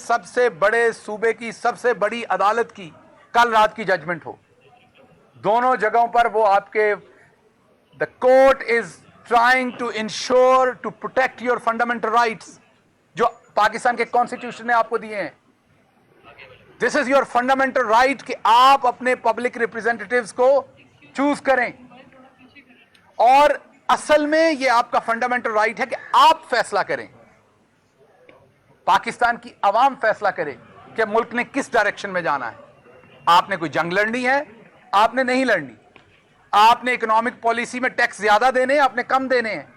सबसे बड़े सूबे की सबसे बड़ी अदालत की कल रात की जजमेंट हो। दोनों जगहों पर वो आपके the court is trying to ensure to protect your fundamental rights जो पाकिस्तान के कॉन्स्टिट्यूशन ने आपको दिए हैं। This is your fundamental right कि आप अपने पब्लिक रिप्रेजेंटेटिव्स को चूज करें, और असल में यह आपका फंडामेंटल राइट है कि आप फैसला करें, पाकिस्तान की आवाम फैसला करे कि मुल्क ने किस डायरेक्शन में जाना है। आपने कोई जंग लड़नी है, आपने नहीं लड़नी। आपने इकोनॉमिक पॉलिसी में टैक्स ज्यादा देने हैं, आपने कम देने हैं।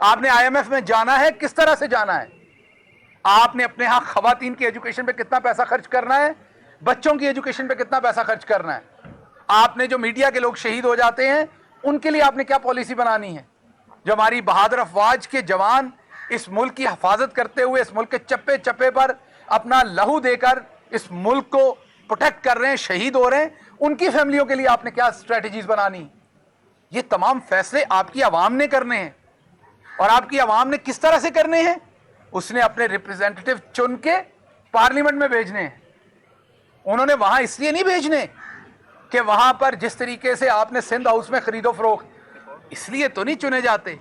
आपने आईएमएफ में जाना है, किस तरह से जाना है। आपने अपने यहां खवातीन की एजुकेशन पे कितना पैसा खर्च करना है, बच्चों की एजुकेशन पे कितना पैसा खर्च करना है। आपने जो मीडिया के लोग शहीद हो जाते हैं उनके लिए आपने क्या पॉलिसी बनानी है। जो हमारी बहादुर अफवाज के जवान इस मुल्क की हिफाजत करते हुए इस मुल्क के चप्पे चप्पे पर अपना लहू देकर इस मुल्क को प्रोटेक्ट कर रहे हैं, शहीद हो रहे हैं, उनकी फैमिलियों के लिए आपने क्या स्ट्रेटजीज बनानी। ये तमाम फैसले आपकी आवाम ने करने हैं, और आपकी आवाम ने किस तरह से करने हैं। उसने अपने रिप्रेजेंटेटिव चुन के पार्लियामेंट में भेजने हैं। उन्होंने वहां इसलिए नहीं भेजने कि वहां पर जिस तरीके से आपने सिंध हाउस में खरीदो फरोख्त, इसलिए तो नहीं चुने जाते।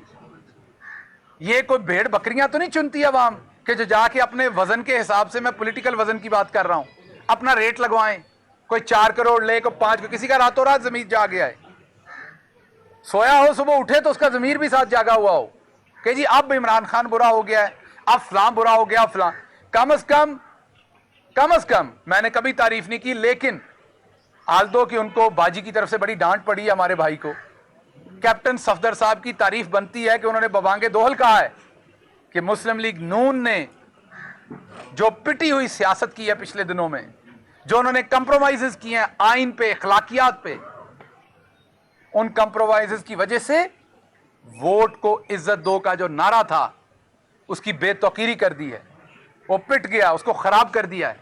ये कोई भेड़ बकरियां तो नहीं चुनती आवाम कि जो जाके अपने वजन के हिसाब से, मैं पॉलिटिकल वजन की बात कर रहा हूं, अपना रेट लगवाएं। कोई 4 करोड़ ले, कोई 5, किसी का रातों रात जमीर जाग गया है, सोया हो, सुबह उठे तो उसका जमीर भी साथ जागा हुआ हो कि जी अब इमरान खान बुरा हो गया है, अब फलां बुरा हो गया, फलां। कम अज कम मैंने कभी तारीफ नहीं की, लेकिन आल्दो कि उनको बाजी की तरफ से बड़ी डांट पड़ी है हमारे भाई को। कैप्टन सफदर साहब की तारीफ बनती है कि उन्होंने बबांगे दोहल कहा है कि मुस्लिम लीग नून ने जो पिटी हुई सियासत की है पिछले दिनों में, जो उन्होंने कंप्रोमाइजेस किए हैं आइन पे, अखलाकियात पे, उन कंप्रोमाइजेस की वजह से वोट को इज्जत दो का जो नारा था उसकी बेतौकीरी कर दी है, वो पिट गया, उसको खराब कर दिया है।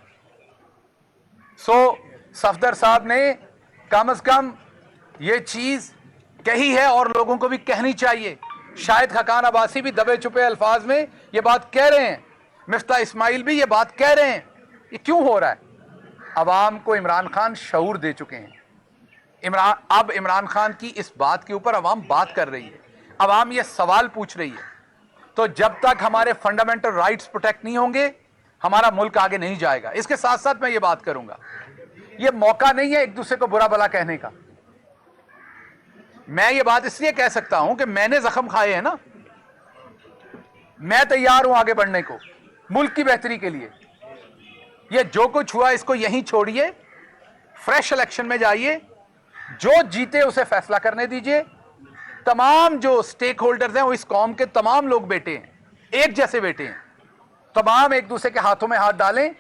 सफदर साहब ने कम से कम ये चीज कही है और लोगों को भी कहनी चाहिए। शायद खकान अब्बासी भी दबे छुपे अल्फाज में ये बात कह रहे हैं, मिफ्ता इस्माइल भी ये बात कह रहे हैं। ये क्यों हो रहा है? अवाम को इमरान खान शऊर दे चुके हैं। अब इमरान खान की इस बात के ऊपर अवाम बात कर रही है, अवाम ये सवाल पूछ रही है। तो जब तक हमारे फंडामेंटल राइट्स प्रोटेक्ट नहीं होंगे, हमारा मुल्क आगे नहीं जाएगा। इसके साथ साथ मैं ये बात करूंगा, ये मौका नहीं है एक दूसरे को बुरा भला कहने का। मैं ये बात इसलिए कह सकता हूं कि मैंने जख्म खाए हैं ना, मैं तैयार हूं आगे बढ़ने को मुल्क की बेहतरी के लिए। ये जो कुछ हुआ इसको यहीं छोड़िए, फ्रेश इलेक्शन में जाइए, जो जीते उसे फैसला करने दीजिए। तमाम जो स्टेक होल्डर्स हैं वो इस कौम के तमाम लोग बेटे हैं, एक जैसे बेटे हैं। तमाम एक दूसरे के हाथों में हाथ डालें,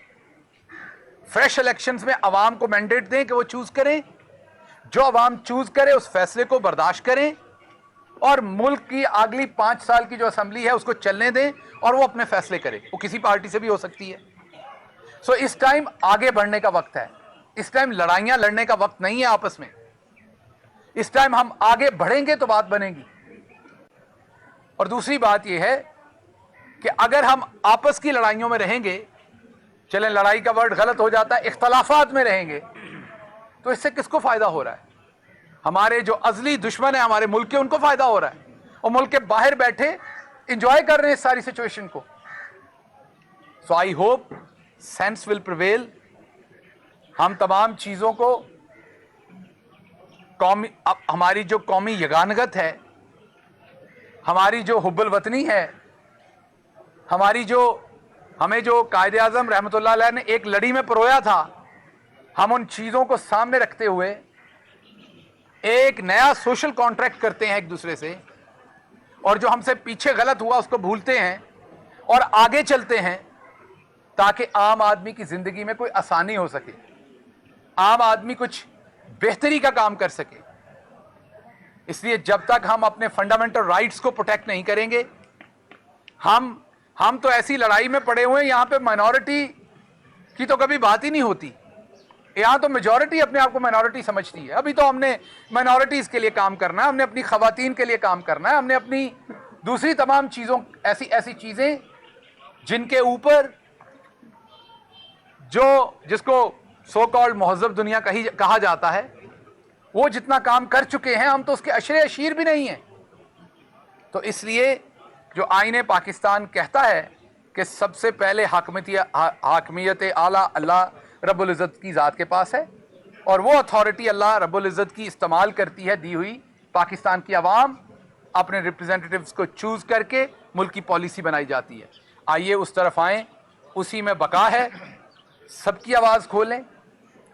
फ्रेश इलेक्शंस में अवाम को मैंडेट दें कि वो चूज करें, जो अवाम चूज करे उस फैसले को बर्दाश्त करें, और मुल्क की अगली 5 साल की जो असेंबली है उसको चलने दें और वो अपने फैसले करे। वो किसी पार्टी से भी हो सकती है। सो इस टाइम आगे बढ़ने का वक्त है, इस टाइम लड़ाइयां लड़ने का वक्त नहीं है आपस में। इस टाइम हम आगे बढ़ेंगे तो बात बनेगी। और दूसरी बात यह है कि अगर हम आपस की लड़ाइयों में रहेंगे, चलें लड़ाई का वर्ड गलत हो जाता है, इख्तलाफात में रहेंगे, तो इससे किसको फायदा हो रहा है? हमारे जो अजली दुश्मन है हमारे मुल्क के, उनको फायदा हो रहा है। और मुल्क के बाहर बैठे एंजॉय कर रहे हैं इस सारी सिचुएशन को। So I hope sense will prevail. हम तमाम चीजों को हमारी जो कौमी यगानगत है, हमारी जो हुब्बुल वतनी है, हमें जो कायदे आज़म रहमतुल्लाह अलैह ने एक लड़ी में परोया था, हम उन चीज़ों को सामने रखते हुए एक नया सोशल कॉन्ट्रैक्ट करते हैं एक दूसरे से, और जो हमसे पीछे गलत हुआ उसको भूलते हैं और आगे चलते हैं, ताकि आम आदमी की ज़िंदगी में कोई आसानी हो सके, आम आदमी कुछ बेहतरी का काम कर सके। इसलिए जब तक हम अपने फंडामेंटल राइट्स को प्रोटेक्ट नहीं करेंगे, हम तो ऐसी लड़ाई में पड़े हुए हैं, यहां पे माइनॉरिटी की तो कभी बात ही नहीं होती। यहां तो मेजॉरिटी अपने आप को माइनॉरिटी समझती है। अभी तो हमने माइनॉरिटीज के लिए काम करना है, हमने अपनी खवातीन के लिए काम करना है, हमने अपनी दूसरी तमाम चीजों, ऐसी चीजें जिनके ऊपर जिसको सो कॉल्ड महज़ब दुनिया कहा जाता है, वो जितना काम कर चुके हैं, हम तो उसके अशरे अशीर भी नहीं हैं। तो इसलिए जो आईने पाकिस्तान कहता है कि सबसे पहले हाकमियत आला अल्लाह रब्बुल इज़्ज़त की ज़ात के पास है, और वो अथॉरिटी अल्लाह रब्बुल इज़्ज़त की इस्तेमाल करती है दी हुई पाकिस्तान की आवाम, अपने रिप्रेजेंटेटिव्स को चूज़ करके मुल्क की पॉलिसी बनाई जाती है। आइए उस तरफ आएँ, उसी में बका है। सबकी आवाज़ खोलें,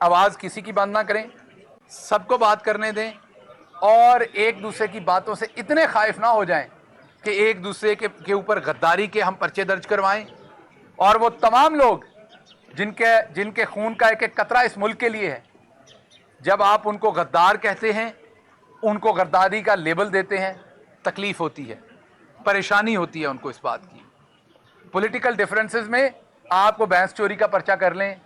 आवाज़ किसी की बंद ना करें, सबको बात करने दें, और एक दूसरे की बातों से इतने खाइफ ना हो जाएं कि एक दूसरे के ऊपर गद्दारी के हम पर्चे दर्ज करवाएं, और वो तमाम लोग जिनके खून का एक एक कतरा इस मुल्क के लिए है, जब आप उनको गद्दार कहते हैं, उनको गद्दारी का लेबल देते हैं, तकलीफ होती है, परेशानी होती है उनको इस बात की। पॉलिटिकल डिफरेंसेस में आपको भैंस चोरी का पर्चा कर लें,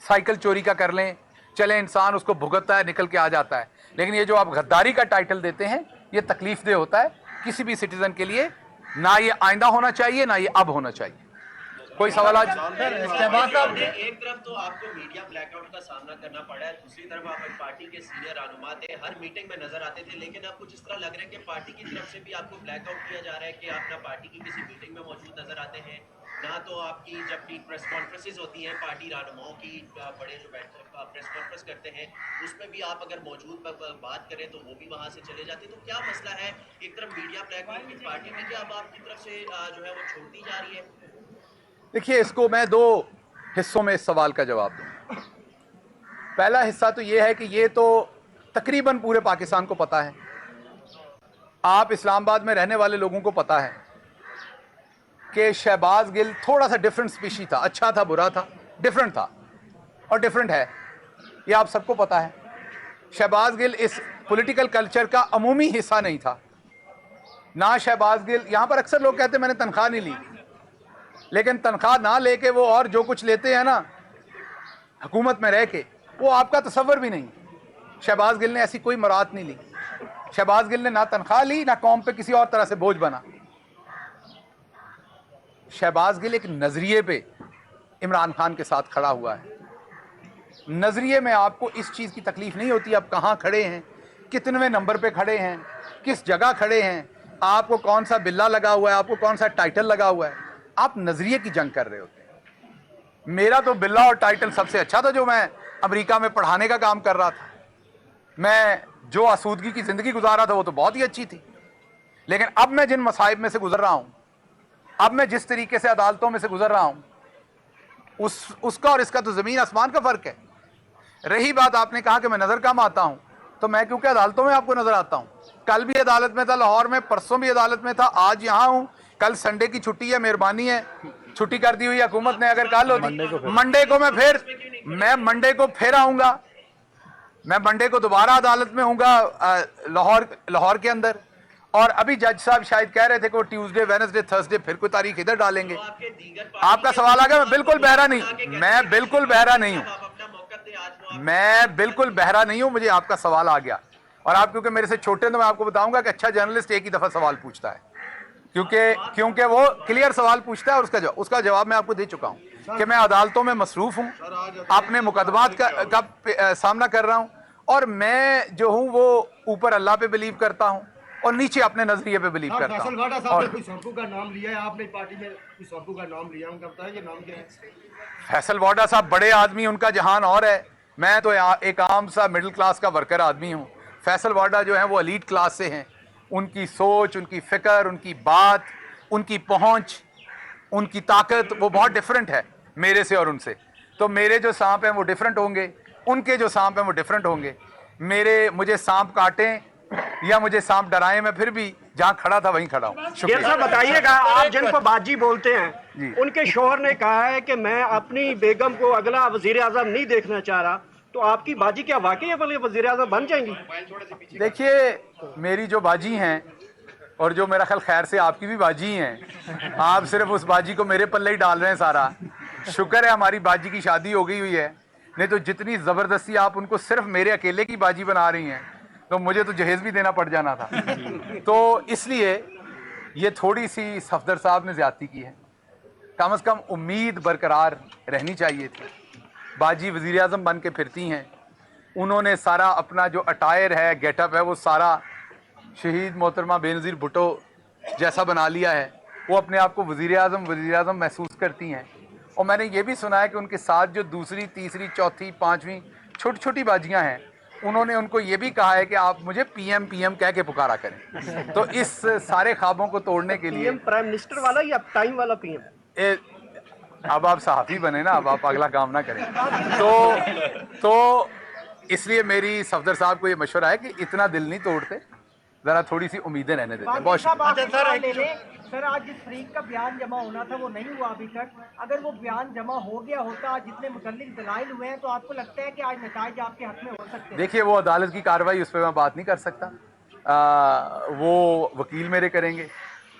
साइकिल चोरी का कर लें, चले इंसान उसको भुगतता है, निकल के आ जाता है, लेकिन ये जो आप गद्दारी का टाइटल देते हैं, ये तकलीफ दे होता है किसी भी सिटीजन के लिए। ना ये आइंदा होना चाहिए, ना ये अब होना चाहिए। कोई सवाल आज? एक तरफ तो आपको मीडिया ब्लैकआउट का सामना करना पड़ा है, दूसरी तरफ आप एक पार्टी के सीनियर रहनुमा थे, हर मीटिंग में नजर आते थे, लेकिन अब कुछ इस तरह लग रहा है कि पार्टी की तरफ से भी आपको ब्लैकआउट किया जा रहा है कि आप ना पार्टी की किसी मीटिंग में मौजूद नजर आते हैं, ना तो आपकी जब भी प्रेस कॉन्फ्रेंसेज होती हैं पार्टी रहनुमाओं की, बड़े जो प्रेस कॉन्फ्रेंस करते हैं उसमें भी आप अगर मौजूद बात करें तो वो भी वहां से चले जाते हैं। तो क्या मसला है? एक तरफ मीडिया ब्लैकआउट की पार्टी में क्या अब आपकी तरफ से जो है वो छोड़ती जा रही है? देखिए, इसको मैं दो हिस्सों में इस सवाल का जवाब दूं। पहला हिस्सा तो ये है कि ये तो तकरीबन पूरे पाकिस्तान को पता है, आप इस्लामाबाद में रहने वाले लोगों को पता है कि शहबाज गिल थोड़ा सा डिफरेंट स्पीशी था, अच्छा था, बुरा था, डिफरेंट था और डिफरेंट है, ये आप सबको पता है। शहबाज गिल इस पॉलिटिकल कल्चर का अमूमी हिस्सा नहीं था ना। शहबाज गिल, यहाँ पर अक्सर लोग कहते हैं मैंने तनख्वाह नहीं ली, लेकिन तनख्वाह ना लेके वो और जो कुछ लेते हैं ना हुकूमत में रह के, वो आपका तसव्वुर भी नहीं। शहबाज गिल ने ऐसी कोई मुराद नहीं ली। शहबाज गिल ने ना तनख्वाह ली, ना कौम पे किसी और तरह से बोझ बना। शहबाज गिल एक नजरिए पे इमरान खान के साथ खड़ा हुआ है। नजरिए में आपको इस चीज की तकलीफ नहीं होती आप कहाँ खड़े हैं, कितने नंबर पे खड़े हैं, किस जगह खड़े हैं, आपको कौन सा बिल्ला लगा हुआ है, आपको कौन सा टाइटल लगा हुआ है। आप नजरिए की जंग कर रहे होते हैं। मेरा तो बिल्ला और टाइटल सबसे अच्छा था जो मैं अमेरिका में पढ़ाने का काम कर रहा था। मैं जो आसूदगी की जिंदगी गुजार रहा था वो तो बहुत ही अच्छी थी, लेकिन अब मैं जिन मसाइब में से गुजर रहा हूं, अब मैं जिस तरीके से अदालतों में से गुजर रहा हूं, उसका और इसका तो जमीन आसमान का फर्क है। रही बात आपने कहा कि मैं नजर कम आता हूं, तो मैं क्योंकि अदालतों में आपको नजर आता हूं, कल भी अदालत में था लाहौर में, परसों भी अदालत में था, आज यहां हूं। कल संडे की छुट्टी है, मेहरबानी है, छुट्टी कर दी हुई हुकूमत ने। अगर कल होती मंडे को मैं मंडे को फिर आऊंगा, मैं मंडे को दोबारा अदालत में हूँगा लाहौर के अंदर। और अभी जज साहब शायद कह रहे थे कि वो ट्यूसडे, वेडनेसडे, थर्सडे फिर कोई तारीख इधर डालेंगे। आपका सवाल आ गया। मैं बिल्कुल बहरा नहीं, मैं बिल्कुल बहरा नहीं हूँ, मैं बिल्कुल बहरा नहीं हूँ। मुझे आपका सवाल आ गया, और आप क्योंकि मेरे से छोटे, तो मैं आपको बताऊंगा कि अच्छा जर्नलिस्ट एक ही दफा सवाल पूछता है, क्योंकि वो क्लियर सवाल पूछता है, और उसका जवाब मैं आपको दे चुका हूं कि मैं अदालतों में मसरूफ हूं, अपने मुकदमात का सामना कर रहा हूं, और मैं जो हूं वो ऊपर अल्लाह पे बिलीव करता हूं और नीचे अपने नजरिए पे बिलीव करता हूं। और सड़कों का नाम लिया है आपने, पार्टी में सड़कों का नाम लिया, उनका बताया ये नाम क्या है? फैसल वाडा साहब बड़े आदमी, उनका जहान और है, मैं तो एक आम सा मिडिल क्लास का वर्कर आदमी हूँ। फैसल वाडा जो है वो एलीट क्लास से हैं, उनकी सोच, उनकी फिक्र, उनकी बात, उनकी पहुंच, उनकी ताकत वो बहुत डिफरेंट है मेरे से और उनसे। तो मेरे जो सांप हैं वो डिफरेंट होंगे, उनके जो सांप हैं वो डिफरेंट होंगे। मुझे सांप काटें या मुझे सांप डराएं, मैं फिर भी जहां खड़ा था वहीं खड़ा हूं। शुक्रिया। बताइएगा, आप जिनको बाजी बोलते हैं, उनके शोहर ने कहा है कि मैं अपनी बेगम को अगला वजीर आजम नहीं देखना चाह रहा, तो आपकी बाजी क्या वाकई वाले वजीर आजम बन जाएंगी? देखिए, मेरी जो बाजी हैं और जो मेरा ख्याल खैर से आपकी भी बाजी हैं, आप सिर्फ उस बाजी को मेरे पल्ले ही डाल रहे हैं सारा। शुक्र है हमारी बाजी की शादी हो गई हुई है, नहीं तो जितनी ज़बरदस्ती आप उनको सिर्फ मेरे अकेले की बाजी बना रही हैं तो मुझे तो जहेज भी देना पड़ जाना था। तो इसलिए ये थोड़ी सी सफदर साहब ने ज्यादती की है, कम से कम उम्मीद बरकरार रहनी चाहिए थी। बाजी वज़ीर आज़म बन के फिरती हैं। उन्होंने सारा अपना जो अटायर है, गेटअप है, वो सारा शहीद मोहतरमा बेनज़ीर भुट्टो जैसा बना लिया है। वो अपने आप को वज़ीर आज़म महसूस करती हैं। और मैंने ये भी सुना है कि उनके साथ जो दूसरी, तीसरी, चौथी, पाँचवीं छोटी छोटी बाजियाँ हैं, उन्होंने उनको ये भी कहा है कि आप मुझे पीएम पीएम कह के पुकारा करें। तो इस सारे ख्वाबों को तोड़ने के लिए पीएम प्राइम मिनिस्टर वाला या टाइम वाला पीएम? अब आप सहाफ़ी बने ना, अब आप अगला काम ना करें। तो इसलिए मेरी सफदर साहब को ये मशवरा है कि इतना दिल नहीं तोड़ते, ज़रा थोड़ी सी उम्मीदें रहने देते हैं। बहुत सर, आज जिस फरीक का बयान जमा होना था वो नहीं हुआ अभी तक। अगर वो बयान जमा हो गया होता, आज जितने मुतल्लिक दलाइल हुए हैं, तो आपको लगता है कि आज नताइज आपके हक में हो सकते हैं? देखिए, वो अदालत की कार्रवाई, उस पर मैं बात नहीं कर सकता। वो वकील मेरे करेंगे।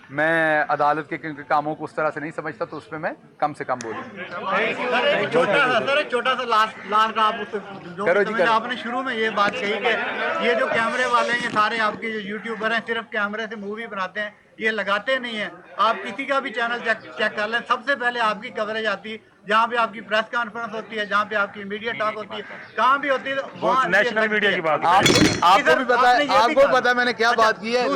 मैं अदालत के कामों को उस तरह से नहीं समझता, तो उस पर मैं कम से कम बोलूँ। छोटा सा लास्ट आप जो करो जी, करो। आपने शुरू में ये बात कही कि ये जो कैमरे वाले हैं, ये सारे आपके जो यूट्यूबर हैं, सिर्फ कैमरे से मूवी बनाते हैं, ये लगाते नहीं है। आप किसी का भी चैनल चेक कर लें, सबसे पहले आपकी कवरेज आती है जहाँ पे आपकी प्रेस कॉन्फ्रेंस होती है, जहाँ पे आपकी मीडिया टॉक होती है, कहाँ भी होती है, वहाँ नेशनल मीडिया की बात आपको भी पता है, आपको पता है मैंने क्या बात की है।